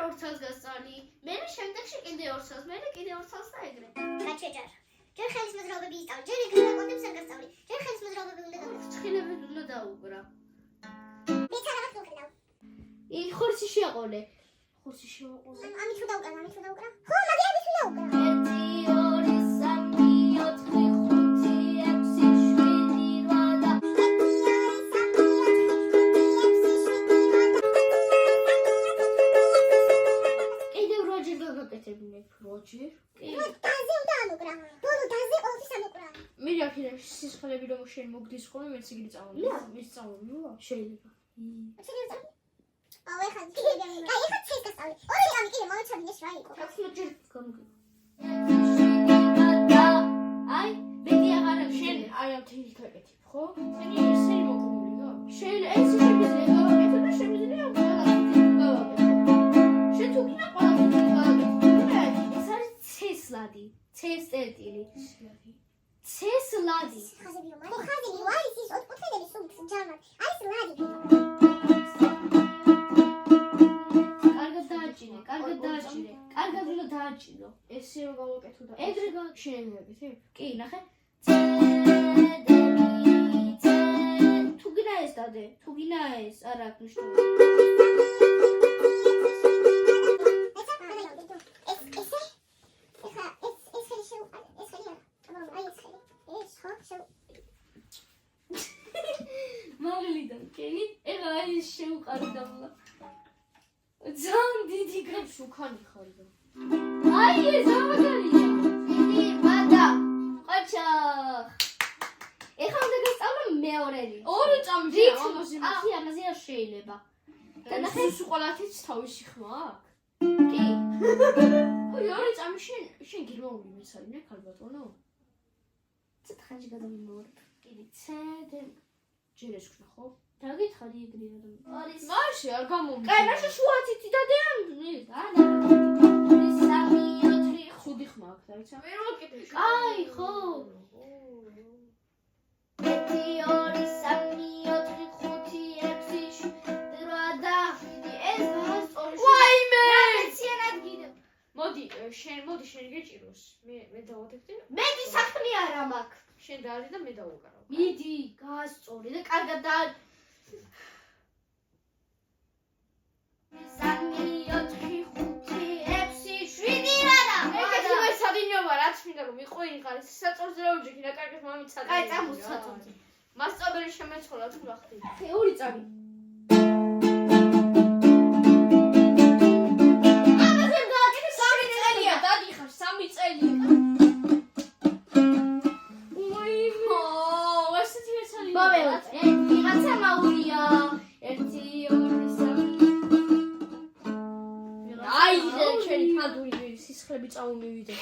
ორ წელს გასწავლი. მე შემდეგში კიდე 2 წელს, მე კიდე 2 წელს და ეგრე. გაჩეჯარ. ჯერ ხელის მოძრაობები ისწავლე, ჯერ ეგრევე კონტექსტს არ გასწავლი. ჯერ ხელის მოძრაობები უნდა გავუყო. ფრთხილებით უნდა დაუბრა. მე ცალავად მოკრდავ. ხორცი შეაყოლე. ხორცი შეაყოლე. ამით თუ დაუკრა, ამით თუ დაუკრა. ხო, მაგერ ამით თუ დაუკრა. 1 2 3 როჯერ? კი. დაზე უნდა ამოკრა. ბოლო დაზე ყოველთვის ამოკრა. მე აქედან სისხლები რომ შენ მოგდის ხოლმე მეც იგივე წავდი. მე წავდი, შეიძლება. შეიძლება. აუ ეხლა კიდე აი ეხლა ცეს გასწავლე. ორი რამე კიდე მოიჩვენეს რა იყო. 16 გამიგე. აი, მეტი აღარ შენ აი ამ თითით აკეთებ, ხო? შენი ესე მოკუმული გა? შენ ეს შემიძლია გავაკეთო და შემიძლია ყველა თითით გავაკეთო. შენ თუ გინდა ყველა თითით გავაკეთო. ეს არის ცესლადი, ცესწერტილი. ცესლადი. ხაზები რომ არის. ხაზები არის ის ოთხკუთხედები სულ ჯამად. არის ლადი. კარგად დააჭირე. კარგად უნდა დააჭირო. ესე რომ გავაკეთო და ეგრე შენ გაკეთებ? კი, ნახე. თუ გინდა ეს დადე, თუ გინდა ეს, არა აქვს მნიშვნელობა. მაგლიდან კენი, ეხლა ის შეუყარდამლა. ძალიან დიდი გაშუქანი ხარ და. აი ეს ამაგარია. დიდი მადა. ყაჩახ. ეხლა უნდა გასწავლო მეორელი. ორი წამი ამაზე არ შეიძლება. და ნახე სუყოლათიც თავისი ხმა აქვს. კი. ოი ორი წამი შენ გირმაული მისაინე ქალბატონო. ცეთხანში გადამიმოვარდ. კიდე ცედე ჯერ ეს ხნა ხო? დაგითხარი ეგრე რომ არის. მაშინ არ გამომდის. კაი, მაშინ შუათითი დადიან. ანა. 3 4 5 ხმა აქვს, დაიცა? მე რო ვაკეთე. კაი, ხო. 1 2 3 4 5 6 7 8 ეს სწორი. ვაიმე! რაციანად გიდე. მოდი შენ გეჭიროს. მე დავადექდი. მეტი საქმე არა მაქვს. შენ დაარი და მე დავუკარავ. მიდი, გასწორი და კარგად და 3 4 5 6 7 რადა. ეგეთი ვესადინობა რაც მინდა რომ იყო იღარის საწოლზე რა უჯექი და კარგად მომიცადე. კაი, წამოსაწოლზე. მასწავლებელი შემეცხოვა თუ რა ხდება. ორი წამი. ამაზე გააკეთე 3 წელია, დადიხარ 3 წელი. მოვეოთ, ვიღაცა მაურია. 1 2 3 აი შენი ფადური სისხლები წაუმივიდე.